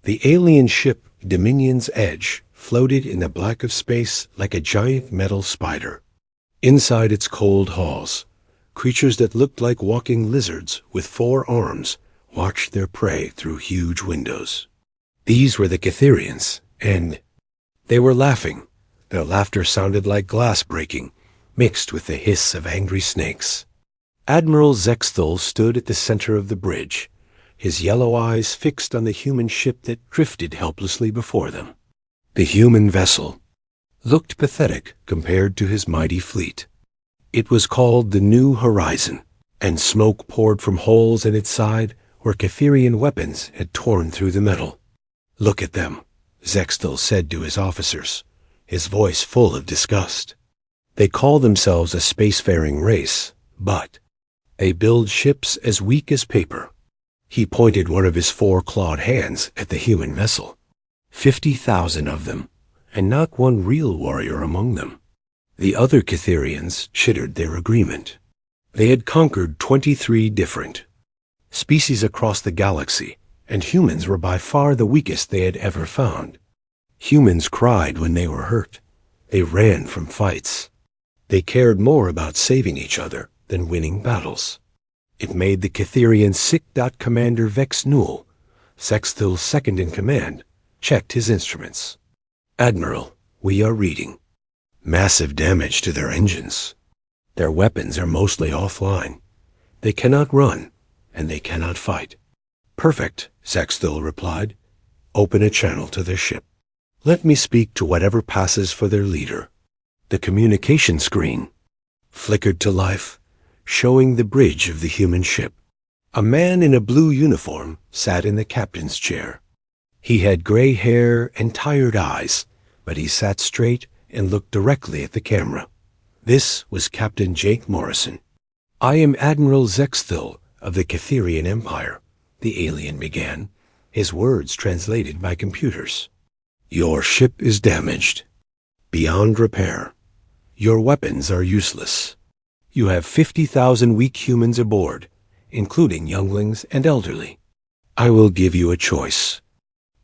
The alien ship Dominion's Edge floated in the black of space like a giant metal spider. Inside its cold halls, creatures that looked like walking lizards with 4 arms watched their prey through huge windows. These were the Catherians, and they were laughing. Their laughter sounded like glass breaking, mixed with the hiss of angry snakes. Admiral Zexthul stood at the center of the bridge, his yellow eyes fixed on the human ship that drifted helplessly before them. The human vessel looked pathetic compared to his mighty fleet. It was called the New Horizon, and smoke poured from holes in its side where Catherian weapons had torn through the metal. "Look at them," Zexthul said to his officers, his voice full of disgust. "They call themselves a spacefaring race, but they build ships as weak as paper." He pointed one of his 4 clawed hands at the human vessel. 50,000 of them, and not one real warrior among them. The other Catherians chittered their agreement. They had conquered 23 different species across the galaxy, and humans were by far the weakest they had ever found. Humans cried when they were hurt. They ran from fights. They cared more about saving each other than winning battles. It made the Catherians sick. Commander Vex Newell, Zexthul's second in command, checked his instruments. "Admiral, we are reading. Massive damage to their engines. Their weapons are mostly offline. They cannot run, and they cannot fight." "Perfect," Zexthul replied. "Open a channel to their ship. Let me speak to whatever passes for their leader." The communication screen flickered to life, showing the bridge of the human ship. A man in a blue uniform sat in the captain's chair. He had gray hair and tired eyes, but he sat straight and looked directly at the camera. This was Captain Jake Morrison. "I am Admiral Zexthul of the Catherian Empire," the alien began, his words translated by computers. "Your ship is damaged, beyond repair. Your weapons are useless. You have 50,000 weak humans aboard, including younglings and elderly. I will give you a choice."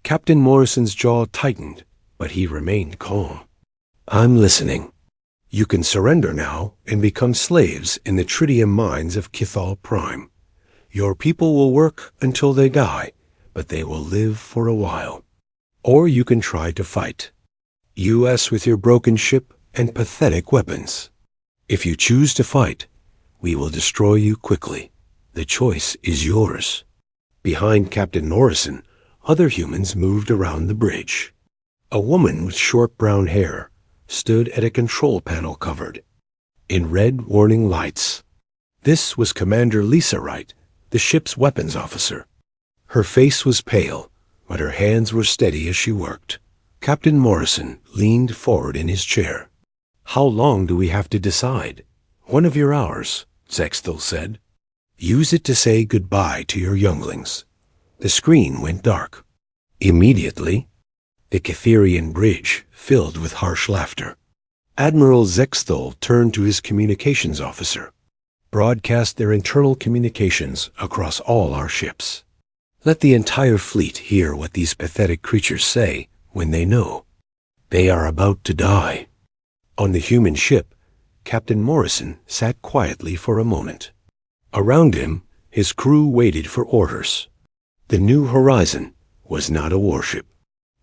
Captain Morrison's jaw tightened, but he remained calm. "I'm listening. You can surrender now and become slaves in the tritium mines of Kithal Prime. Your people will work until they die, but they will live for a while. Or you can try to fight. US with your broken ship and pathetic weapons. If you choose to fight, we will destroy you quickly. The choice is yours." Behind Captain Morrison, other humans moved around the bridge. A woman with short brown hair stood at a control panel covered in red warning lights. This was Commander Lisa Wright, the ship's weapons officer. Her face was pale, but her hands were steady as she worked. Captain Morrison leaned forward in his chair. "How long do we have to decide?" "1 of your hours," Zexthul said. "Use it to say goodbye to your younglings." The screen went dark. Immediately, the Catherian bridge filled with harsh laughter. Admiral Zexthul turned to his communications officer. "Broadcast their internal communications across all our ships. Let the entire fleet hear what these pathetic creatures say when they know. They are about to die." On the human ship, Captain Morrison sat quietly for a moment. Around him, his crew waited for orders. The New Horizon was not a warship.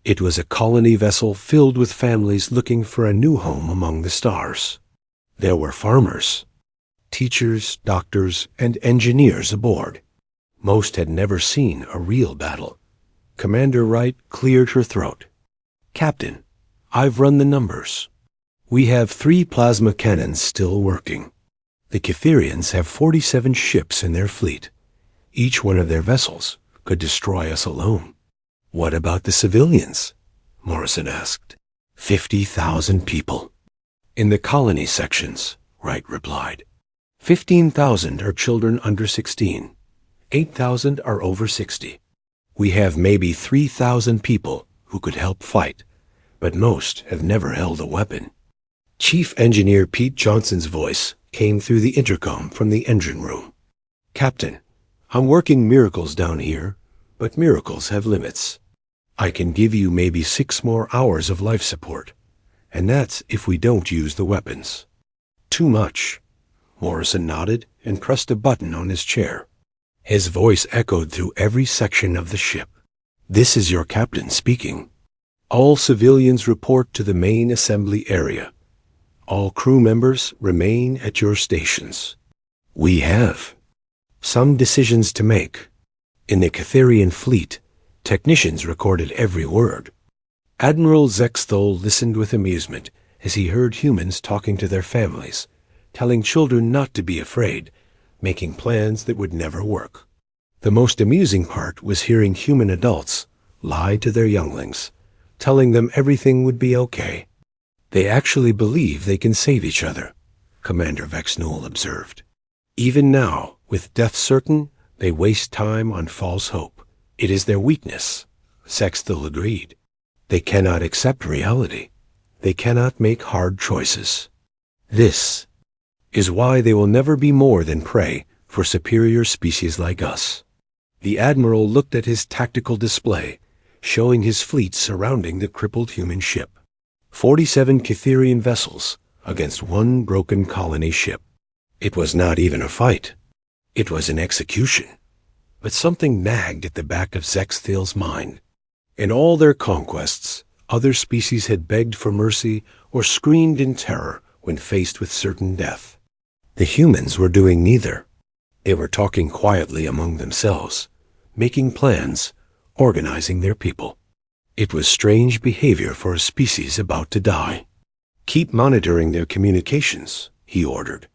It was a colony vessel filled with families looking for a new home among the stars. There were farmers, teachers, doctors, and engineers aboard. Most had never seen a real battle. Commander Wright cleared her throat. "Captain, I've run the numbers. We have 3 plasma cannons still working. The Catherians have 47 ships in their fleet. Each one of their vessels could destroy us alone." "What about the civilians?" Morrison asked. 50,000 people. "In the colony sections," Wright replied. 15,000 are children under 16. 8,000 are over 60. We have maybe 3,000 people who could help fight, but most have never held a weapon." Chief Engineer Pete Johnson's voice came through the intercom from the engine room. "Captain, I'm working miracles down here, but miracles have limits. I can give you maybe 6 more hours of life support, and that's if we don't use the weapons. Too much. Morrison nodded and pressed a button on his chair. His voice echoed through every section of the ship. This is your captain speaking. All civilians report to the main assembly area. All crew members remain at your stations. We have some decisions to make. In the Catherian fleet, technicians recorded every word. Admiral Zexthol listened with amusement as he heard humans talking to their families, telling children not to be afraid, making plans that would never work. The most amusing part was hearing human adults lie to their younglings, telling them everything would be okay. They actually believe they can save each other, Commander Vexnuel observed. Even now, with death certain, they waste time on false hope. It is their weakness, Zexthol agreed. They cannot accept reality. They cannot make hard choices. This is why they will never be more than prey for superior species like us. The Admiral looked at his tactical display, showing his fleet surrounding the crippled human ship. 47 Catherian vessels against 1 broken colony ship. It was not even a fight. It was an execution. But something nagged at the back of Zexthal's mind. In all their conquests, other species had begged for mercy or screamed in terror when faced with certain death. The humans were doing neither. They were talking quietly among themselves, making plans, organizing their people. It was strange behavior for a species about to die. Keep monitoring their communications, he ordered.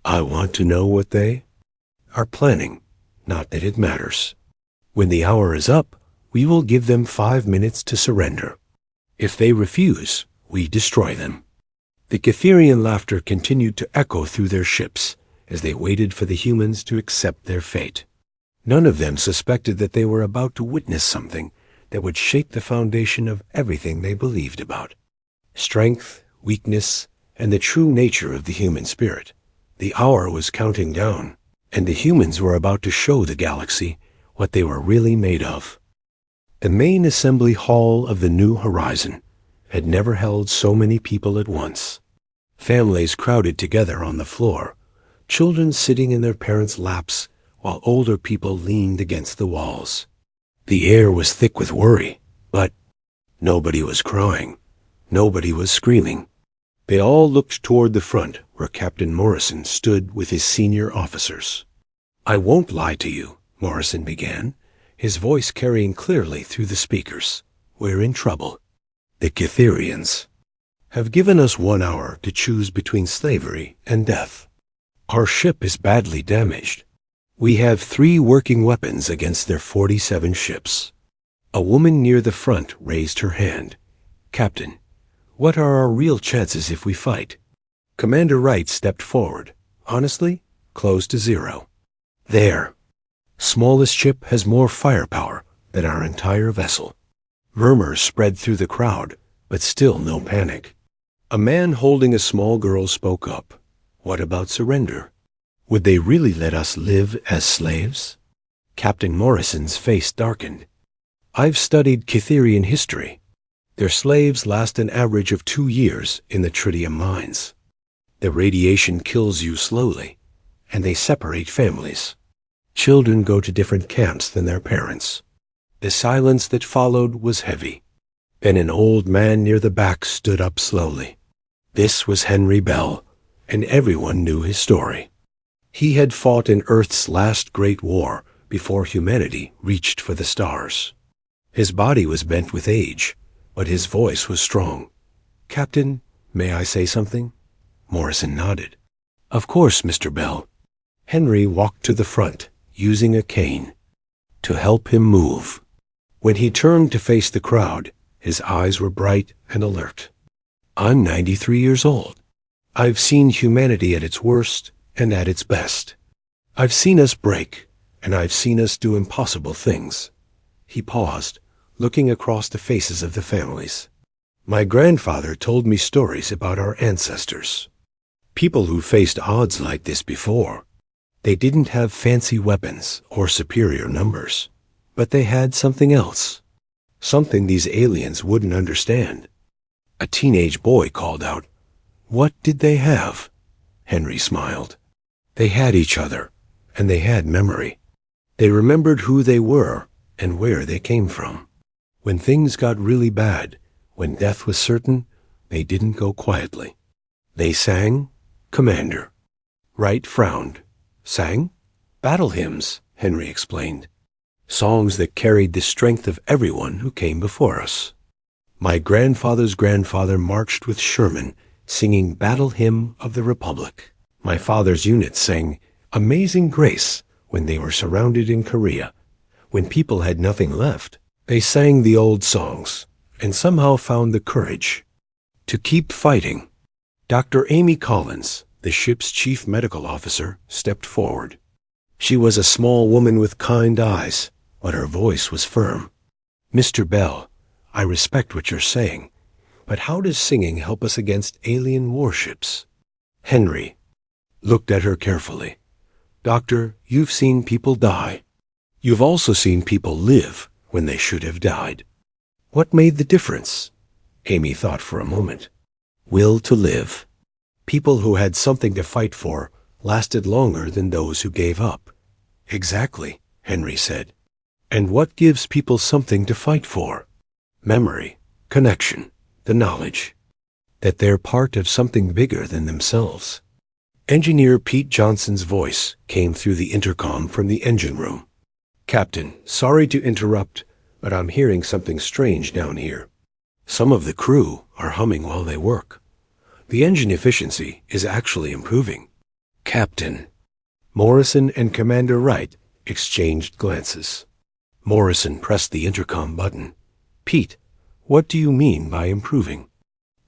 I want to know what they are planning, not that it matters. When the hour is up, we will give them 5 minutes to surrender. If they refuse, we destroy them. The Catherian laughter continued to echo through their ships as they waited for the humans to accept their fate. None of them suspected that they were about to witness something that would shape the foundation of everything they believed about. Strength, weakness, and the true nature of the human spirit. The hour was counting down, and the humans were about to show the galaxy what they were really made of. The main assembly hall of the New Horizon had never held so many people at once. Families crowded together on the floor, children sitting in their parents' laps while older people leaned against the walls. The air was thick with worry, but nobody was crying. Nobody was screaming. They all looked toward the front where Captain Morrison stood with his senior officers. I won't lie to you, Morrison began, his voice carrying clearly through the speakers. We're in trouble. The Catherians have given us 1 hour to choose between slavery and death. Our ship is badly damaged. We have 3 working weapons against their 47 ships. A woman near the front raised her hand. Captain, what are our real chances if we fight? Commander Wright stepped forward. Honestly, close to 0. There. Smallest ship has more firepower than our entire vessel. Murmurs spread through the crowd, but still no panic. A man holding a small girl spoke up. What about surrender? Would they really let us live as slaves? Captain Morrison's face darkened. I've studied Catherian history. Their slaves last an average of 2 years in the tritium mines. The radiation kills you slowly, and they separate families. Children go to different camps than their parents. The silence that followed was heavy. Then an old man near the back stood up slowly. This was Henry Bell, and everyone knew his story. He had fought in Earth's last great war before humanity reached for the stars. His body was bent with age, but his voice was strong. Captain, may I say something? Morrison nodded. Of course, Mr. Bell. Henry walked to the front, using a cane, to help him move. When he turned to face the crowd, his eyes were bright and alert. I'm 93 years old. I've seen humanity at its worst and at its best. I've seen us break, and I've seen us do impossible things. He paused, looking across the faces of the families. My grandfather told me stories about our ancestors. People who faced odds like this before. They didn't have fancy weapons or superior numbers, but they had something else. something these aliens wouldn't understand. A teenage boy called out, "What did they have?" Henry smiled. They had each other, and they had memory. They remembered who they were and where they came from. When things got really bad, when death was certain, they didn't go quietly. They sang, "Commander." Wright frowned. Sang? Battle hymns, Henry explained. Songs that carried the strength of everyone who came before us. My grandfather's grandfather marched with Sherman, singing Battle Hymn of the Republic. My father's unit sang Amazing Grace when they were surrounded in Korea. When people had nothing left, they sang the old songs and somehow found the courage to keep fighting. Dr. Amy Collins, the ship's chief medical officer, stepped forward. She was a small woman with kind eyes, but her voice was firm. "Mr. Bell, I respect what you're saying, but how does singing help us against alien warships?" Henry looked at her carefully. "Doctor, you've seen people die. You've also seen people live when they should have died. What made the difference?" Amy thought for a moment. Will to live. People who had something to fight for lasted longer than those who gave up. "Exactly," Henry said. "And what gives people something to fight for?" Memory, connection, the knowledge that they're part of something bigger than themselves. Engineer Pete Johnson's voice came through the intercom from the engine room. "Captain, sorry to interrupt, but I'm hearing something strange down here. Some of the crew are humming while they work. The engine efficiency is actually improving." "Captain." Morrison and Commander Wright exchanged glances. Morrison pressed the intercom button. "Pete, what do you mean by improving?"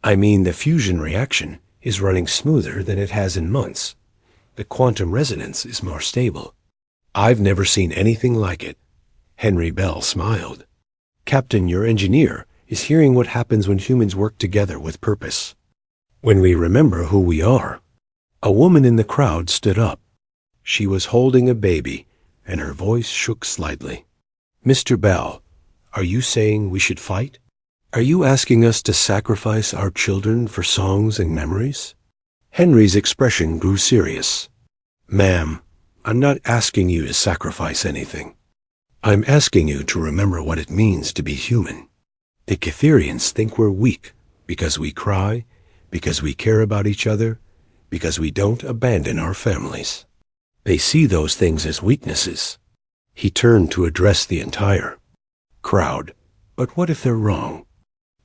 "I mean the fusion reaction is running smoother than it has in months. The quantum resonance is more stable. I've never seen anything like it." Henry Bell smiled. "Captain, your engineer is hearing what happens when humans work together with purpose. When we remember who we are." A woman in the crowd stood up. She was holding a baby, and her voice shook slightly. "Mr. Bell, are you saying we should fight? Are you asking us to sacrifice our children for songs and memories?" Henry's expression grew serious. "Ma'am, I'm not asking you to sacrifice anything. I'm asking you to remember what it means to be human. The Cytherians think we're weak because we cry, because we care about each other, because we don't abandon our families. They see those things as weaknesses." He turned to address the entire crowd. "But what if they're wrong?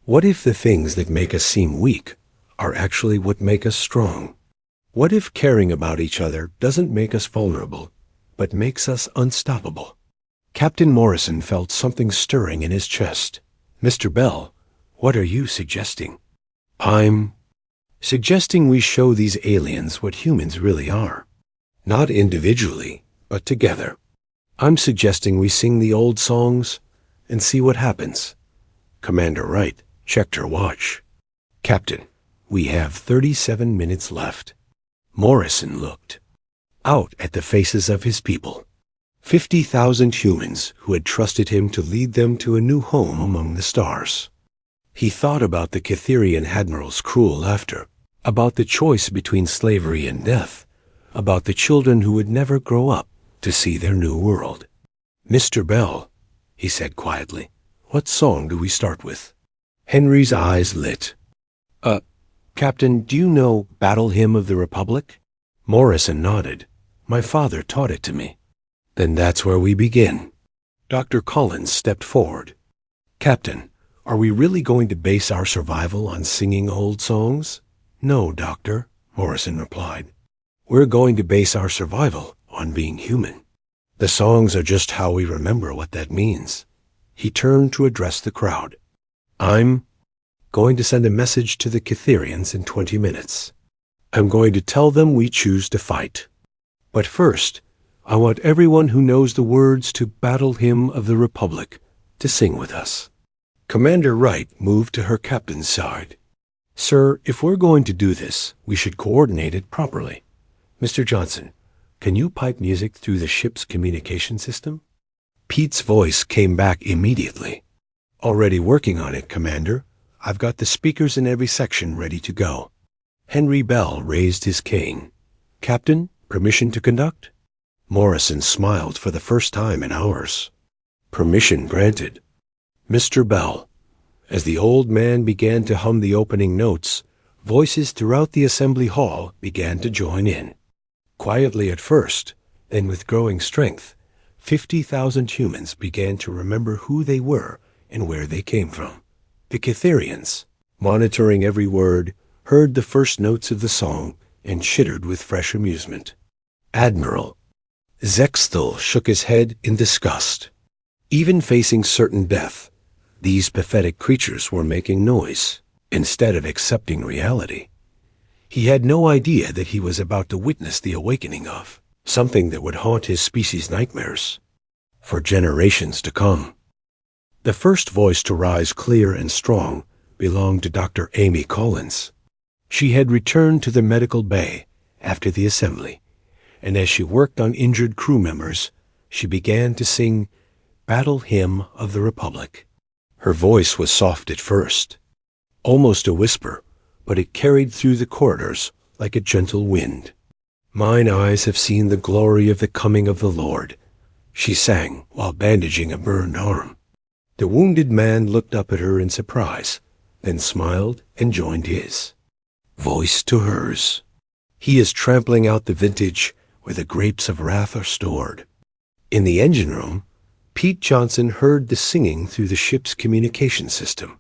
What if the things that make us seem weak are actually what make us strong? What if caring about each other doesn't make us vulnerable, but makes us unstoppable?" Captain Morrison felt something stirring in his chest. "Mr. Bell, what are you suggesting?" "I'm suggesting we show these aliens what humans really are. Not individually, but together. I'm suggesting we sing the old songs and see what happens." Commander Wright checked her watch. "Captain, we have 37 minutes left." Morrison looked out at the faces of his people. 50,000 humans who had trusted him to lead them to a new home among the stars. He thought about the Cytherian admiral's cruel laughter, about the choice between slavery and death, about the children who would never grow up to see their new world. "Mr. Bell," he said quietly, "what song do we start with?" Henry's eyes lit. Captain, do you know Battle Hymn of the Republic?" Morrison nodded. "My father taught it to me." "Then that's where we begin." Dr. Collins stepped forward. "Captain, are we really going to base our survival on singing old songs?" "No, Doctor," Morrison replied. "We're going to base our survival on being human. The songs are just how we remember what that means." He turned to address the crowd. "I'm going to send a message to the Cytherians in 20 minutes. I'm going to tell them we choose to fight. But first, I want everyone who knows the words to Battle Hymn of the Republic to sing with us." Commander Wright moved to her captain's side. "Sir, if we're going to do this, we should coordinate it properly. Mr. Johnson, can you pipe music through the ship's communication system?" Pete's voice came back immediately. Already working on it, Commander. I've got the speakers in every section ready to go. Henry Bell raised his cane. Captain, permission to conduct? Morrison smiled for the first time in hours. Permission granted. Mr. Bell. As the old man began to hum the opening notes, voices throughout the assembly hall began to join in. Quietly at first, then with growing strength, 50,000 humans began to remember who they were and where they came from. The Cytherians, monitoring every word, heard the first notes of the song and chittered with fresh amusement. Admiral. Zexthal shook his head in disgust. Even facing certain death, these pathetic creatures were making noise instead of accepting reality. He had no idea that he was about to witness the awakening of something that would haunt his species' nightmares for generations to come. The first voice to rise clear and strong belonged to Dr. Amy Collins. She had returned to the medical bay after the assembly, and as she worked on injured crew members, she began to sing Battle Hymn of the Republic. Her voice was soft at first, almost a whisper, but it carried through the corridors like a gentle wind. Mine eyes have seen the glory of the coming of the Lord, she sang while bandaging a burned arm. The wounded man looked up at her in surprise, then smiled and joined his voice to hers. He is trampling out the vintage where the grapes of wrath are stored. In the engine room, Pete Johnson heard the singing through the ship's communication system.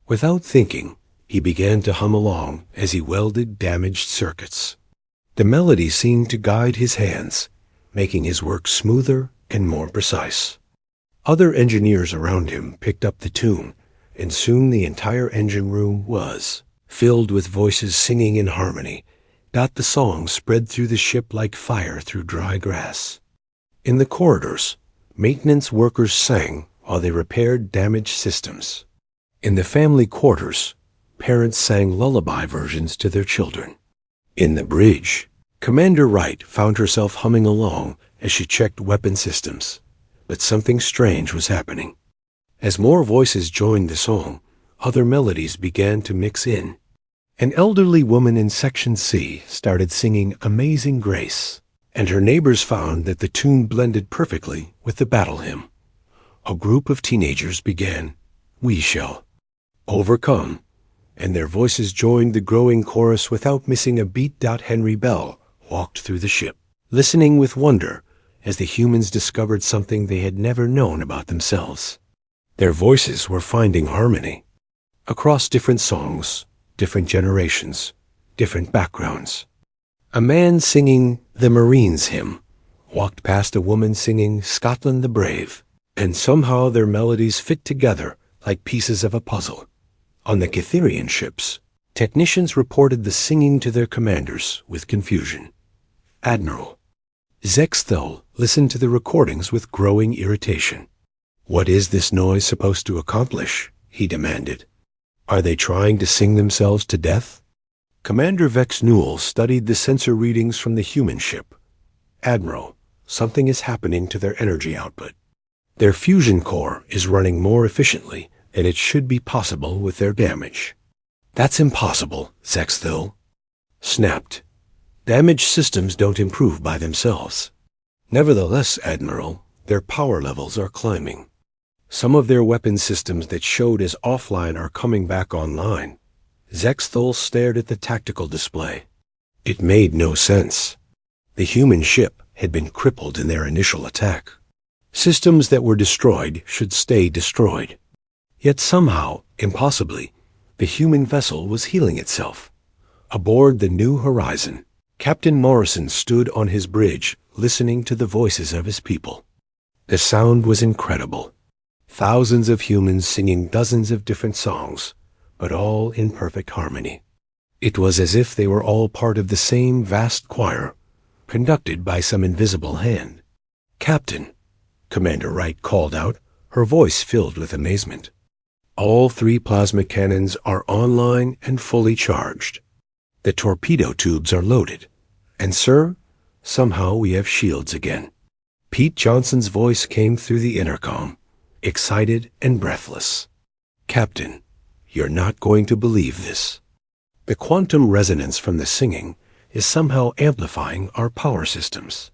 Without thinking, he began to hum along as he welded damaged circuits. The melody seemed to guide his hands, making his work smoother and more precise. Other engineers around him picked up the tune, and soon the entire engine room was filled with voices singing in harmony. The song spread through the ship like fire through dry grass. In the corridors, maintenance workers sang while they repaired damaged systems. In the family quarters, parents sang lullaby versions to their children. In the bridge, Commander Wright found herself humming along as she checked weapon systems. But something strange was happening. As more voices joined the song, other melodies began to mix in. An elderly woman in Section C started singing Amazing Grace, and her neighbors found that the tune blended perfectly with the battle hymn. A group of teenagers began, We Shall Overcome, and their voices joined the growing chorus without missing a beat. Henry Bell walked through the ship, listening with wonder as the humans discovered something they had never known about themselves. Their voices were finding harmony across different songs, different generations, different backgrounds. A man singing the Marines hymn walked past a woman singing Scotland the Brave, and somehow their melodies fit together like pieces of a puzzle. On the Cytherian ships, technicians reported the singing to their commanders with confusion. Admiral. Zexthal listened to the recordings with growing irritation. What is this noise supposed to accomplish? He demanded. Are they trying to sing themselves to death? Commander Vex Newell studied the sensor readings from the human ship. Admiral, something is happening to their energy output. Their fusion core is running more efficiently than it should be possible with their damage. That's impossible, Zexthal snapped. Damaged systems don't improve by themselves. Nevertheless, Admiral, their power levels are climbing. Some of their weapon systems that showed as offline are coming back online. Zexthal stared at the tactical display. It made no sense. The human ship had been crippled in their initial attack. Systems that were destroyed should stay destroyed. Yet somehow, impossibly, the human vessel was healing itself. Aboard the New Horizon, Captain Morrison stood on his bridge, listening to the voices of his people. The sound was incredible. Thousands of humans singing dozens of different songs, but all in perfect harmony. It was as if they were all part of the same vast choir, conducted by some invisible hand. Captain, Commander Wright called out, her voice filled with amazement. All 3 plasma cannons are online and fully charged. The torpedo tubes are loaded. And, sir, somehow we have shields again. Pete Johnson's voice came through the intercom, excited and breathless. Captain, you're not going to believe this. The quantum resonance from the singing is somehow amplifying our power systems.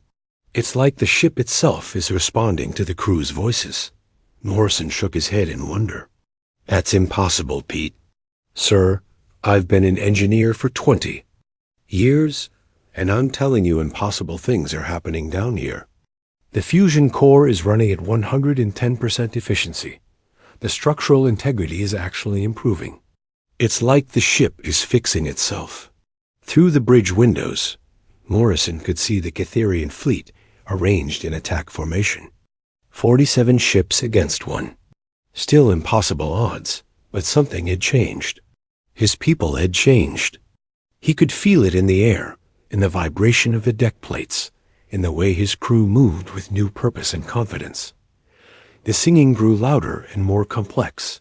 It's like the ship itself is responding to the crew's voices. Morrison shook his head in wonder. That's impossible, Pete. Sir, I've been an engineer for 20 years, and I'm telling you impossible things are happening down here. The fusion core is running at 110% efficiency. The structural integrity is actually improving. It's like the ship is fixing itself. Through the bridge windows, Morrison could see the Cytherian fleet arranged in attack formation. 47 ships against one. Still impossible odds, but something had changed. His people had changed. He could feel it in the air, in the vibration of the deck plates, in the way his crew moved with new purpose and confidence. The singing grew louder and more complex.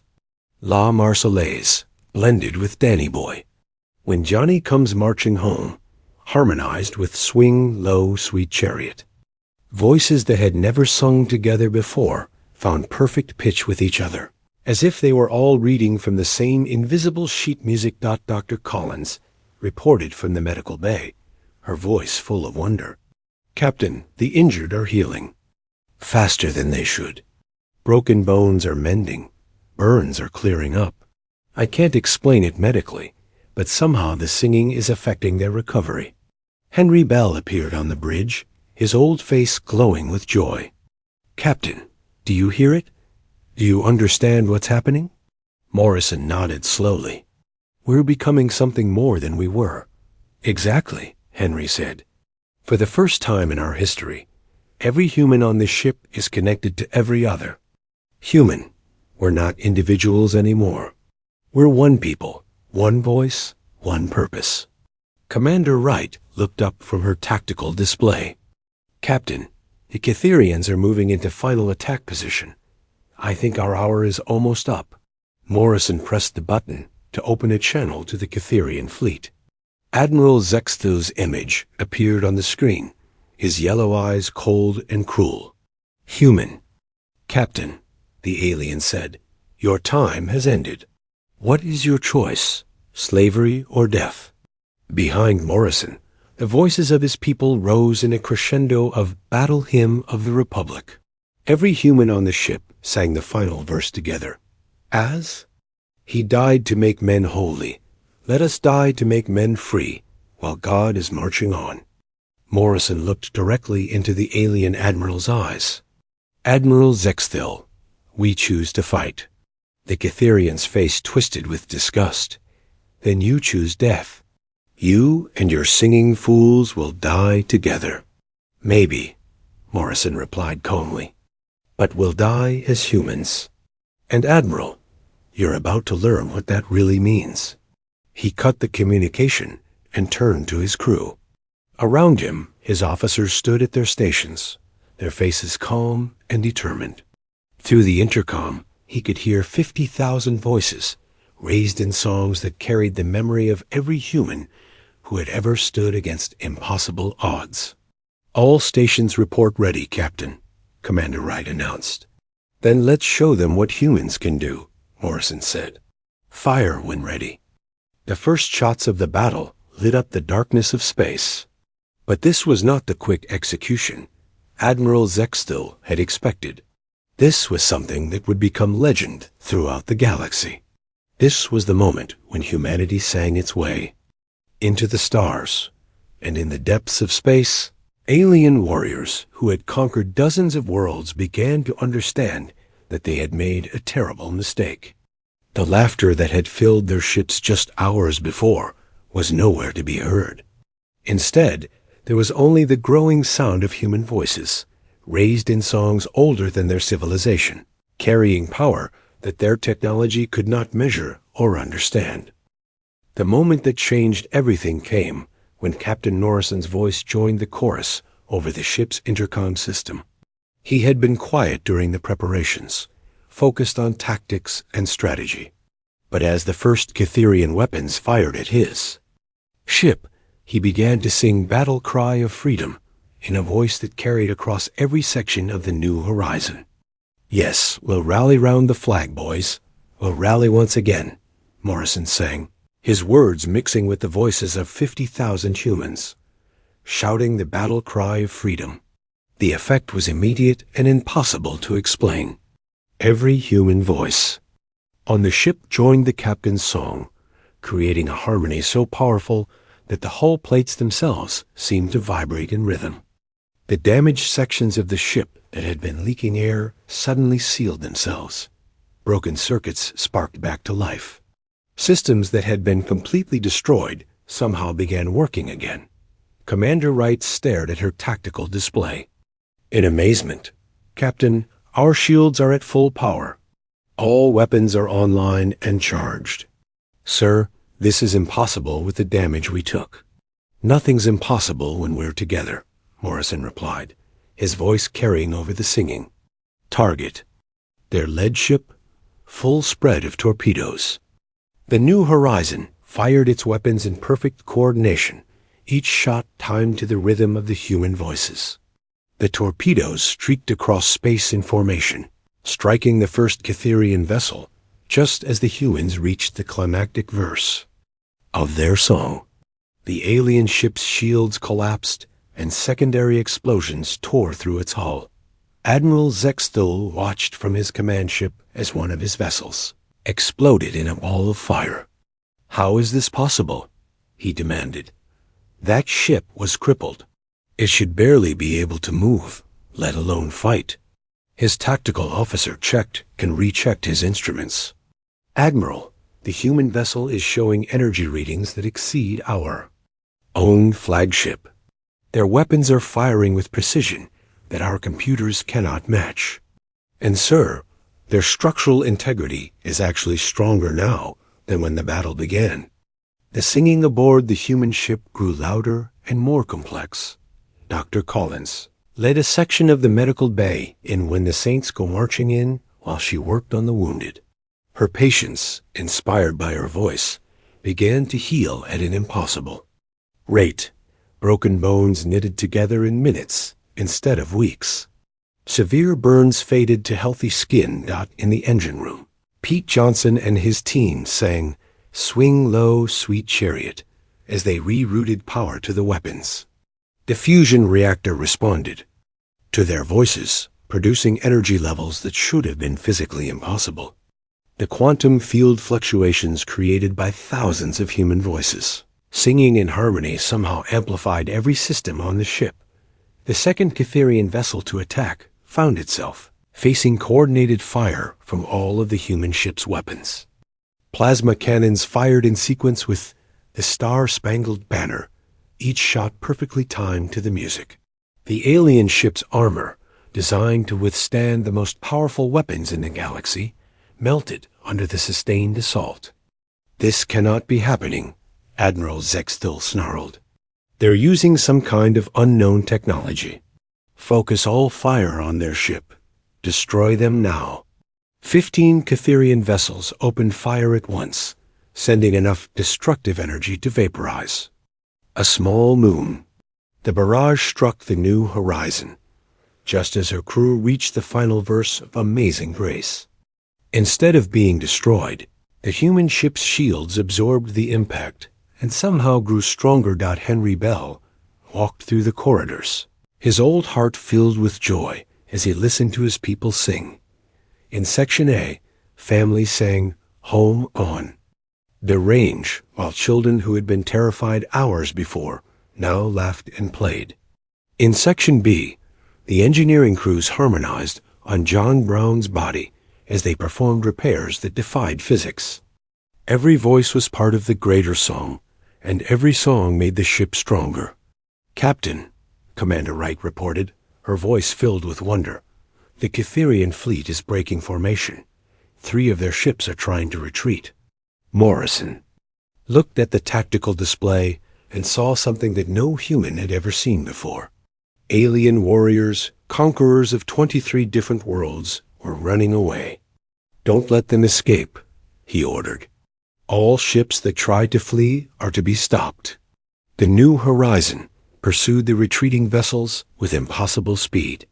La Marseillaise blended with Danny Boy. When Johnny Comes Marching Home harmonized with Swing Low Sweet Chariot. Voices that had never sung together before found perfect pitch with each other, as if they were all reading from the same invisible sheet music. Dr. Collins reported from the medical bay, her voice full of wonder. Captain, the injured are healing. Faster than they should. Broken bones are mending. Burns are clearing up. I can't explain it medically, but somehow the singing is affecting their recovery. Henry Bell appeared on the bridge, his old face glowing with joy. Captain, do you hear it? Do you understand what's happening? Morrison nodded slowly. We're becoming something more than we were. Exactly, Henry said. For the first time in our history, every human on this ship is connected to every other. Human. We're not individuals anymore. We're one people, one voice, one purpose. Commander Wright looked up from her tactical display. Captain, the Cytherians are moving into final attack position. I think our hour is almost up. Morrison pressed the button to open a channel to the Cytherian fleet. Admiral Zexthil's image appeared on the screen, his yellow eyes cold and cruel. Human. Captain, the alien said, your time has ended. What is your choice, slavery or death? Behind Morrison, the voices of his people rose in a crescendo of Battle Hymn of the Republic. Every human on the ship sang the final verse together. As he died to make men holy, let us die to make men free, while God is marching on. Morrison looked directly into the alien admiral's eyes. Admiral Zexthil, we choose to fight. The Cytherian's face twisted with disgust. Then you choose death. You and your singing fools will die together. Maybe, Morrison replied calmly, but we'll die as humans. And Admiral, you're about to learn what that really means. He cut the communication and turned to his crew. Around him, his officers stood at their stations, their faces calm and determined. Through the intercom, he could hear 50,000 voices, raised in songs that carried the memory of every human who had ever stood against impossible odds. All stations report ready, Captain, Commander Wright announced. Then let's show them what humans can do, Morrison said. Fire when ready. The first shots of the battle lit up the darkness of space. But this was not the quick execution Admiral Zexthil had expected. This was something that would become legend throughout the galaxy. This was the moment when humanity sang its way into the stars, and in the depths of space, alien warriors who had conquered dozens of worlds began to understand that they had made a terrible mistake. The laughter that had filled their ships just hours before was nowhere to be heard. Instead, there was only the growing sound of human voices, raised in songs older than their civilization, carrying power that their technology could not measure or understand. The moment that changed everything came when Captain Norrison's voice joined the chorus over the ship's intercom system. He had been quiet during the preparations, focused on tactics and strategy. But as the first Cytherian weapons fired at his ship, he began to sing Battle Cry of Freedom in a voice that carried across every section of the new horizon. Yes, we'll rally round the flag, boys. will rally once again," Morrison sang, his words mixing with the voices of 50,000 humans, shouting the battle cry of freedom. The effect was immediate and impossible to explain. Every human voice on the ship joined the captain's song, creating a harmony so powerful that the hull plates themselves seemed to vibrate in rhythm. The damaged sections of the ship that had been leaking air suddenly sealed themselves. Broken circuits sparked back to life. Systems that had been completely destroyed somehow began working again. Commander Wright stared at her tactical display. In amazement, "Captain, our shields are at full power. All weapons are online and charged." "Sir, this is impossible with the damage we took." "Nothing's impossible when we're together," Morrison replied, his voice carrying over the singing. Target. Their lead ship, full spread of torpedoes. The New Horizon fired its weapons in perfect coordination, each shot timed to the rhythm of the human voices. The torpedoes streaked across space in formation, striking the first Catherian vessel just as the humans reached the climactic verse of their song. The alien ship's shields collapsed, and secondary explosions tore through its hull. Admiral Zexthul watched from his command ship as one of his vessels exploded in a ball of fire. "How is this possible?" he demanded. "That ship was crippled. It should barely be able to move, let alone fight." His tactical officer checked and rechecked his instruments. "Admiral, the human vessel is showing energy readings that exceed our own flagship. Their weapons are firing with precision that our computers cannot match. And sir, their structural integrity is actually stronger now than when the battle began." The singing aboard the human ship grew louder and more complex. Dr. Collins led a section of the medical bay in When the Saints Go Marching In while she worked on the wounded. Her patients, inspired by her voice, began to heal at an impossible rate. Broken bones knitted together in minutes instead of weeks. Severe burns faded to healthy skin. In the engine room, Pete Johnson and his team sang "Swing Low, Sweet Chariot" as they rerouted power to the weapons. The fusion reactor responded to their voices, producing energy levels that should have been physically impossible. The quantum field fluctuations created by thousands of human voices singing in harmony somehow amplified every system on the ship. The second Catherian vessel to attack found itself facing coordinated fire from all of the human ship's weapons. Plasma cannons fired in sequence with the Star-Spangled Banner, each shot perfectly timed to the music. The alien ship's armor, designed to withstand the most powerful weapons in the galaxy, melted under the sustained assault. "This cannot be happening," Admiral Zexthul snarled. "They're using some kind of unknown technology. Focus all fire on their ship. Destroy them now." 15 Catherian vessels opened fire at once, sending enough destructive energy to vaporize a small moon. The barrage struck the New Horizon, just as her crew reached the final verse of Amazing Grace. Instead of being destroyed, the human ship's shields absorbed the impact and somehow grew stronger. Henry Bell walked through the corridors, his old heart filled with joy as he listened to his people sing. In Section A, families sang "Home On" the range, while children who had been terrified hours before now laughed and played. In Section B, the engineering crews harmonized on John Brown's body as they performed repairs that defied physics. Every voice was part of the greater song, and every song made the ship stronger. "Captain," Commander Wright reported, her voice filled with wonder, "the Catherian fleet is breaking formation. 3 of their ships are trying to retreat." Morrison looked at the tactical display and saw something that no human had ever seen before. Alien warriors, conquerors of 23 different worlds, were running away. "Don't let them escape," he ordered. "All ships that try to flee are to be stopped." The New Horizon pursued the retreating vessels with impossible speed.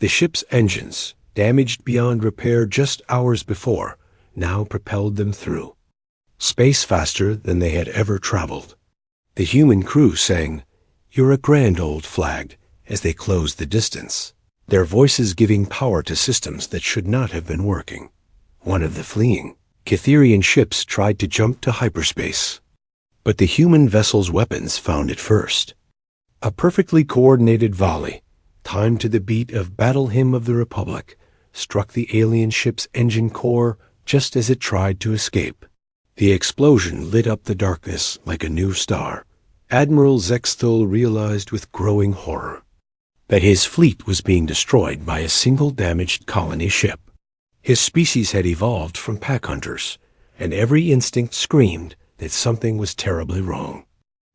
The ship's engines, damaged beyond repair just hours before, now propelled them through space faster than they had ever traveled. The human crew sang, "You're a grand old flag," as they closed the distance, their voices giving power to systems that should not have been working. One of the fleeing Cytherian ships tried to jump to hyperspace, but the human vessel's weapons found it first. A perfectly coordinated volley, timed to the beat of Battle Hymn of the Republic, struck the alien ship's engine core just as it tried to escape. The explosion lit up the darkness like a new star. Admiral Zexthul realized with growing horror that his fleet was being destroyed by a single damaged colony ship. His species had evolved from pack hunters, and every instinct screamed that something was terribly wrong.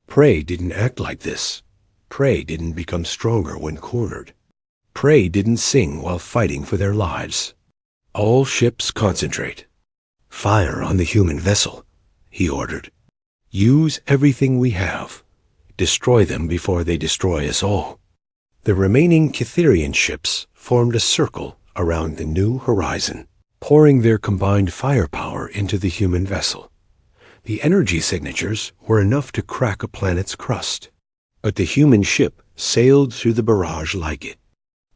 Prey didn't act like this. Prey didn't become stronger when cornered. Prey didn't sing while fighting for their lives. All ships concentrate. "Fire on the human vessel," he ordered. "Use everything we have. Destroy them before they destroy us all." The remaining Cytherian ships formed a circle around the new horizon, pouring their combined firepower into the human vessel. The energy signatures were enough to crack a planet's crust. But the human ship sailed through the barrage like it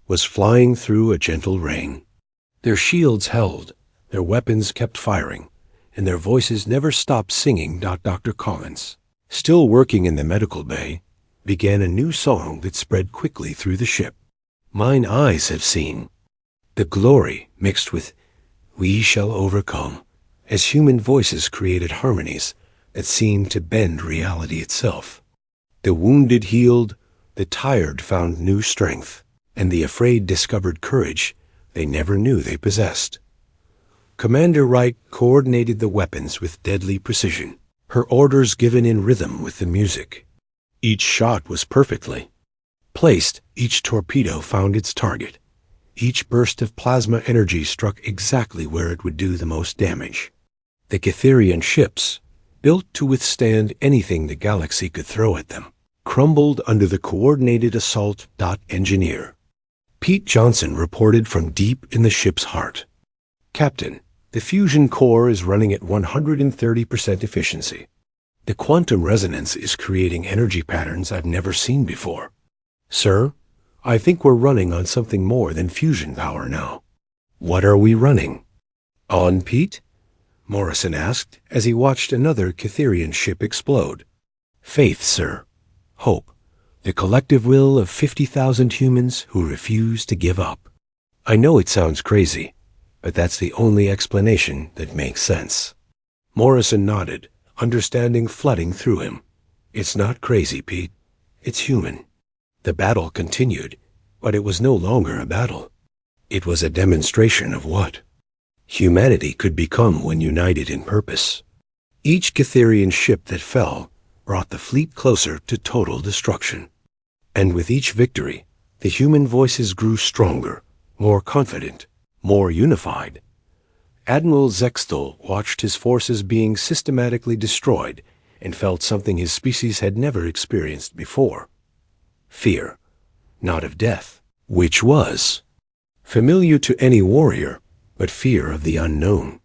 was flying through a gentle rain. Their shields held, their weapons kept firing, and their voices never stopped singing. Dr. Collins, still working in the medical bay, began a new song that spread quickly through the ship. "Mine eyes have seen the glory mixed with we shall overcome," as human voices created harmonies that seemed to bend reality itself. The wounded healed, the tired found new strength, and the afraid discovered courage they never knew they possessed. Commander Wright coordinated the weapons with deadly precision, her orders given in rhythm with the music. Each shot was perfectly placed, each torpedo found its target, each burst of plasma energy struck exactly where it would do the most damage. The Cytherian ships, built to withstand anything the galaxy could throw at them, crumbled under the coordinated assault. Engineer Pete Johnson reported from deep in the ship's heart. "Captain, the fusion core is running at 130% efficiency. The quantum resonance is creating energy patterns I've never seen before. Sir, I think we're running on something more than fusion power now." "What are we running on, Pete?" Morrison asked as he watched another Cytherian ship explode. "Faith, sir. Hope. The collective will of 50,000 humans who refuse to give up." "I know it sounds crazy, but that's the only explanation that makes sense." Morrison nodded, understanding flooding through him. "It's not crazy, Pete. It's human." The battle continued, but it was no longer a battle. It was a demonstration of what humanity could become when united in purpose. Each Cytherian ship that fell brought the fleet closer to total destruction. And with each victory, the human voices grew stronger, more confident, more unified. Admiral Zexthul watched his forces being systematically destroyed and felt something his species had never experienced before. Fear, not of death, which was familiar to any warrior, but fear of the unknown.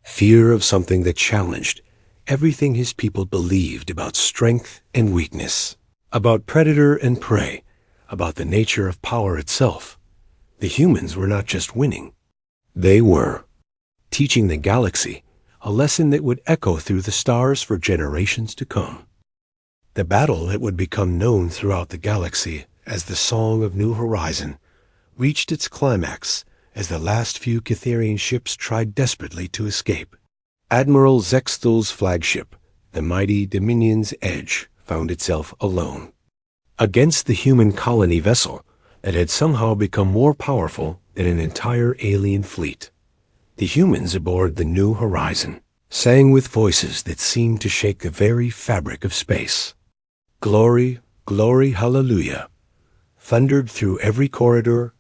Fear of something that challenged everything his people believed about strength and weakness, about predator and prey, about the nature of power itself. The humans were not just winning. They were teaching the galaxy a lesson that would echo through the stars for generations to come. The battle that would become known throughout the galaxy as the Song of New Horizon reached its climax as the last few Cytherian ships tried desperately to escape. Admiral Zexthul's flagship, the mighty Dominion's Edge, found itself alone against the human colony vessel that had somehow become more powerful than an entire alien fleet. The humans aboard the New Horizon sang with voices that seemed to shake the very fabric of space. "Glory, glory, hallelujah," thundered through every corridor,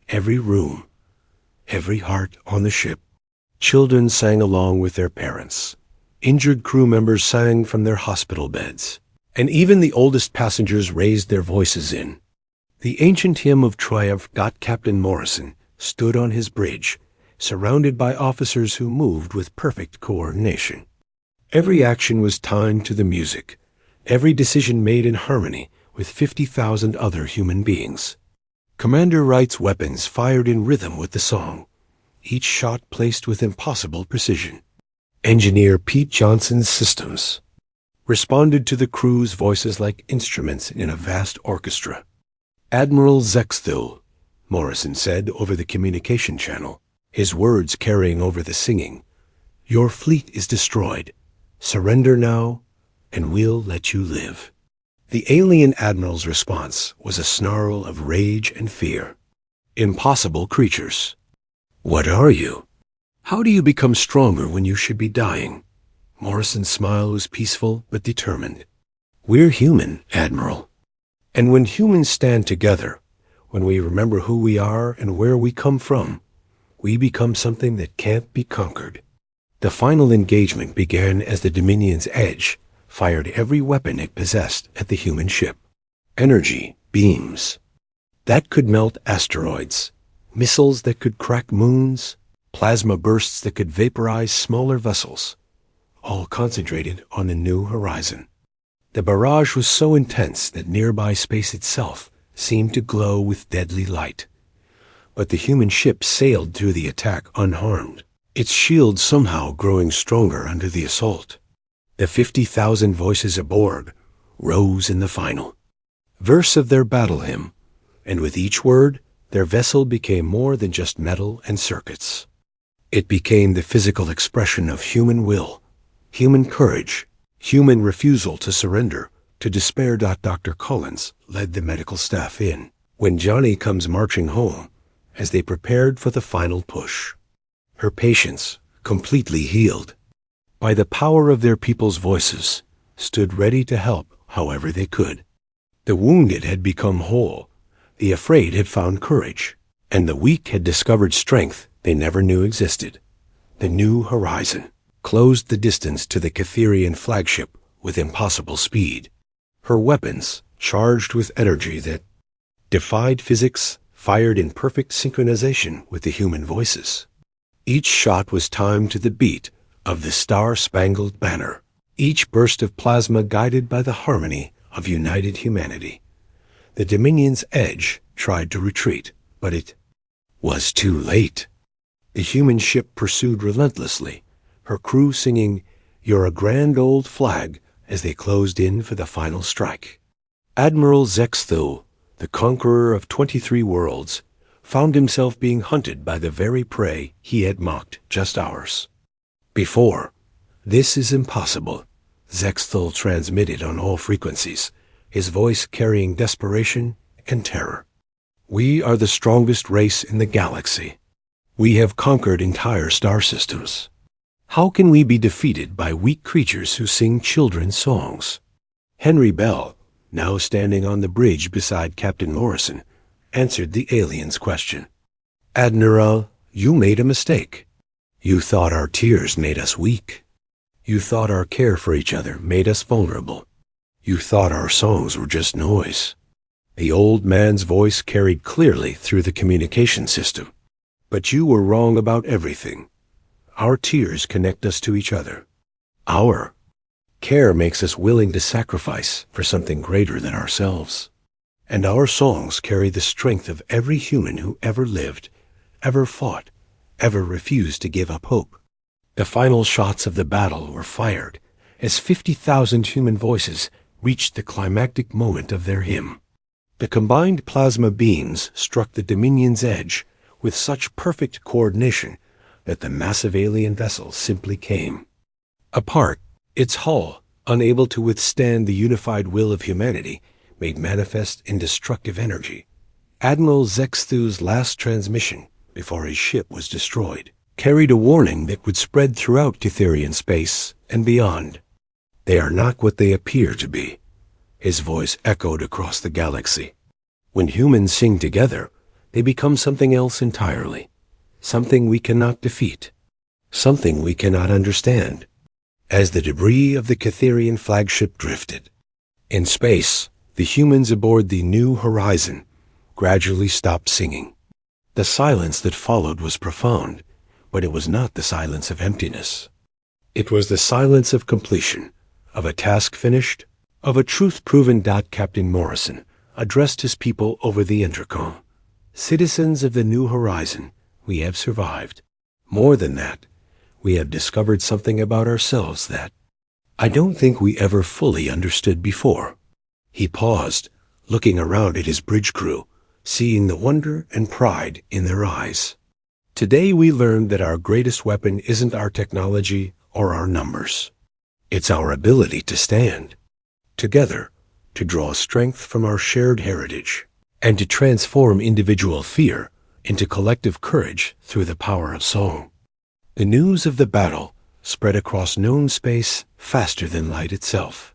every room, every heart on the ship. Children sang along with their parents. Injured crew members sang from their hospital beds. And even the oldest passengers raised their voices in the ancient hymn of triumph. Captain Morrison stood on his bridge, surrounded by officers who moved with perfect coordination. Every action was timed to the music, every decision made in harmony with 50,000 other human beings. Commander Wright's weapons fired in rhythm with the song, each shot placed with impossible precision. Engineer Pete Johnson's systems responded to the crew's voices like instruments in a vast orchestra. Admiral Zexthil, Morrison said over the communication channel, his words carrying over the singing, "Your fleet is destroyed. Surrender now, and we'll let you live." The alien admiral's response was a snarl of rage and fear. "Impossible creatures. What are you? How do you become stronger when you should be dying?" Morrison's smile was peaceful but determined. "We're human, Admiral. And when humans stand together, when we remember who we are and where we come from, we become something that can't be conquered." The final engagement began as the Dominion's Edge fired every weapon it possessed at the human ship. Energy beams that could melt asteroids, missiles that could crack moons, plasma bursts that could vaporize smaller vessels, all concentrated on the new horizon. The barrage was so intense that nearby space itself seemed to glow with deadly light. But the human ship sailed through the attack unharmed, its shield somehow growing stronger under the assault. The 50,000 voices aboard rose in the final verse of their battle hymn, and with each word, their vessel became more than just metal and circuits. It became the physical expression of human will, human courage, human refusal to surrender, to despair. Dr. Collins led the medical staff in when Johnny comes marching home as they prepared for the final push. Her patients, completely healed by the power of their people's voices, stood ready to help however they could. The wounded had become whole, the afraid had found courage, and the weak had discovered strength they never knew existed. The new horizon closed the distance to the Catherian flagship with impossible speed. Her weapons, charged with energy that defied physics, fired in perfect synchronization with the human voices. Each shot was timed to the beat of the Star-Spangled Banner, each burst of plasma guided by the harmony of united humanity. The Dominion's Edge tried to retreat, but it was too late. The human ship pursued relentlessly, her crew singing, "You're a grand old flag," as they closed in for the final strike. Admiral Zexthil, the conqueror of 23 worlds, found himself being hunted by the very prey he had mocked just hours before. "This is impossible," Zexthil transmitted on all frequencies, his voice carrying desperation and terror. "We are the strongest race in the galaxy. We have conquered entire star systems. How can we be defeated by weak creatures who sing children's songs?" Henry Bell, now standing on the bridge beside Captain Morrison, answered the alien's question. "Admiral, you made a mistake. You thought our tears made us weak. You thought our care for each other made us vulnerable. You thought our songs were just noise." The old man's voice carried clearly through the communication system. "But you were wrong about everything. Our tears connect us to each other. Our care makes us willing to sacrifice for something greater than ourselves. And our songs carry the strength of every human who ever lived, ever fought, ever refused to give up hope." The final shots of the battle were fired as 50,000 human voices reached the climactic moment of their hymn. The combined plasma beams struck the Dominion's Edge with such perfect coordination that the massive alien vessel simply came apart, its hull, unable to withstand the unified will of humanity, made manifest in destructive energy. Admiral Zexthil's last transmission, before his ship was destroyed, carried a warning that would spread throughout Catherian space and beyond. "They are not what they appear to be," his voice echoed across the galaxy. "When humans sing together, they become something else entirely, something we cannot defeat, something we cannot understand." As the debris of the Catherian flagship drifted in space, the humans aboard the New Horizon gradually stopped singing. The silence that followed was profound, but it was not the silence of emptiness. It was the silence of completion, of a task finished, of a truth proven. Captain Morrison addressed his people over the intercom. Citizens of the New Horizon, we have survived. More than that, we have discovered something about ourselves that I don't think we ever fully understood before. He paused, looking around at his bridge crew, seeing the wonder and pride in their eyes. Today we learned that our greatest weapon isn't our technology or our numbers. It's our ability to stand together, to draw strength from our shared heritage, and to transform individual fear into collective courage through the power of song. The news of the battle spread across known space faster than light itself.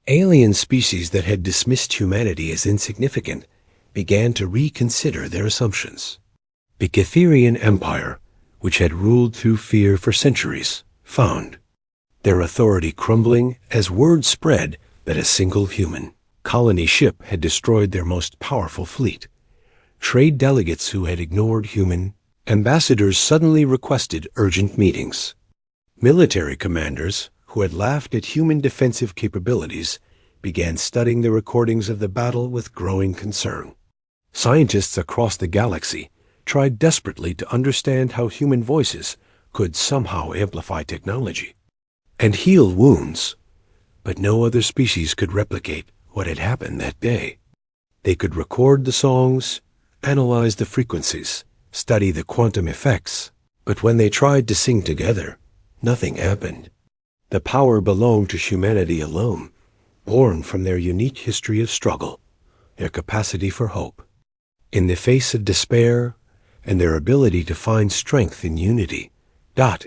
Alien species that had dismissed humanity as insignificant began to reconsider their assumptions. The Catherian Empire, which had ruled through fear for centuries, found their authority crumbling as word spread that a single human colony ship had destroyed their most powerful fleet. Trade delegates who had ignored human ambassadors suddenly requested urgent meetings. Military commanders who had laughed at human defensive capabilities began studying the recordings of the battle with growing concern. Scientists across the galaxy tried desperately to understand how human voices could somehow amplify technology and heal wounds, but no other species could replicate what had happened that day. They could record the songs, analyze the frequencies, study the quantum effects, but when they tried to sing together, nothing happened. The power belonged to humanity alone, born from their unique history of struggle, their capacity for hope. In the face of despair and their ability to find strength in unity,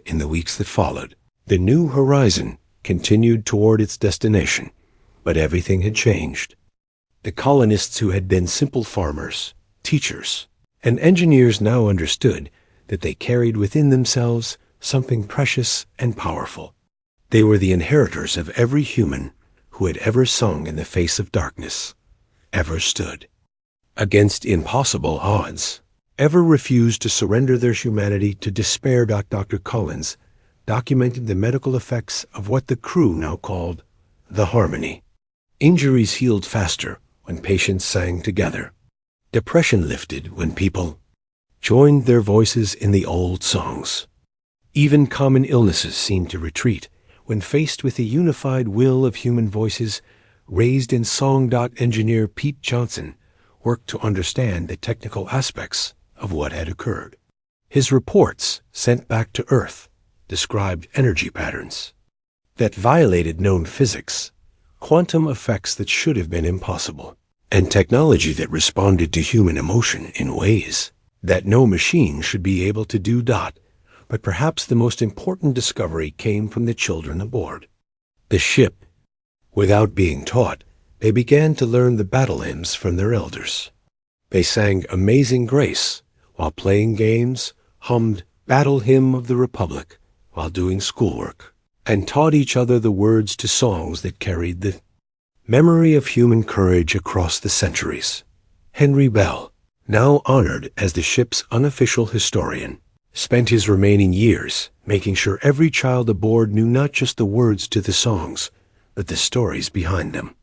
in the weeks that followed, the New Horizon continued toward its destination, but everything had changed. The colonists who had been simple farmers, teachers, and engineers now understood that they carried within themselves something precious and powerful. They were the inheritors of every human who had ever sung in the face of darkness, ever stood against impossible odds, ever refused to surrender their humanity to despair. Dr. Collins documented the medical effects of what the crew now called the harmony. Injuries healed faster when patients sang together. Depression lifted when people joined their voices in the old songs. Even common illnesses seemed to retreat when faced with the unified will of human voices raised in song. Engineer Pete Johnson worked to understand the technical aspects of what had occurred. His reports, sent back to Earth, described energy patterns that violated known physics, quantum effects that should have been impossible, and technology that responded to human emotion in ways that no machine should be able to do. But perhaps the most important discovery came from the children aboard the ship. Without being taught, they began to learn the battle hymns from their elders. They sang Amazing Grace while playing games, hummed Battle Hymn of the Republic while doing schoolwork, and taught each other the words to songs that carried the memory of human courage across the centuries. Henry Bell, now honored as the ship's unofficial historian, spent his remaining years making sure every child aboard knew not just the words to the songs, but the stories behind them.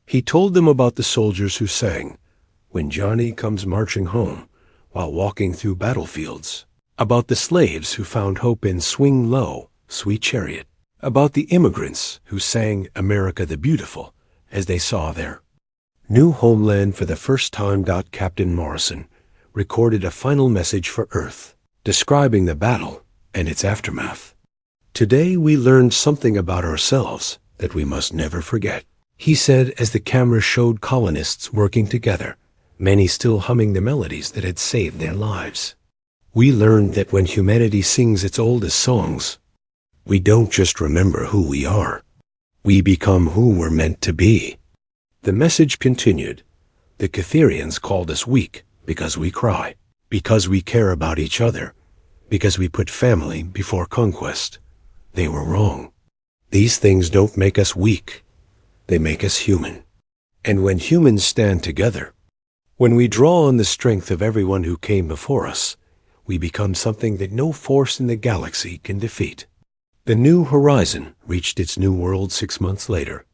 He told them about the soldiers who sang When Johnny Comes Marching Home while walking through battlefields, about the slaves who found hope in Swing Low, Sweet Chariot, about the immigrants who sang America the Beautiful as they saw their new homeland for the first time. Captain Morrison recorded a final message for Earth, describing the battle and its aftermath. Today we learned something about ourselves that we must never forget, he said as the camera showed colonists working together, many still humming the melodies that had saved their lives. We learned that when humanity sings its oldest songs, we don't just remember who we are. We become who we're meant to be. The message continued. The Catherians called us weak because we cry, because we care about each other, because we put family before conquest. They were wrong. These things don't make us weak. They make us human. And when humans stand together, when we draw on the strength of everyone who came before us, we become something that no force in the galaxy can defeat. The New Horizon reached its new world 6 months later.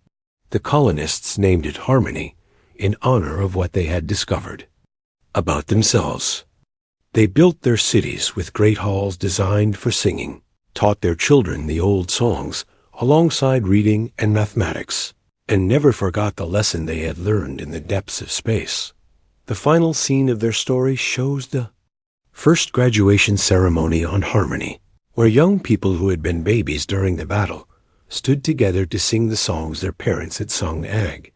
The colonists named it Harmony in honor of what they had discovered about themselves. They built their cities with great halls designed for singing, taught their children the old songs alongside reading and mathematics, and never forgot the lesson they had learned in the depths of space. The final scene of their story shows the first graduation ceremony on Harmony, where young people who had been babies during the battle stood together to sing the songs their parents had sung Ag.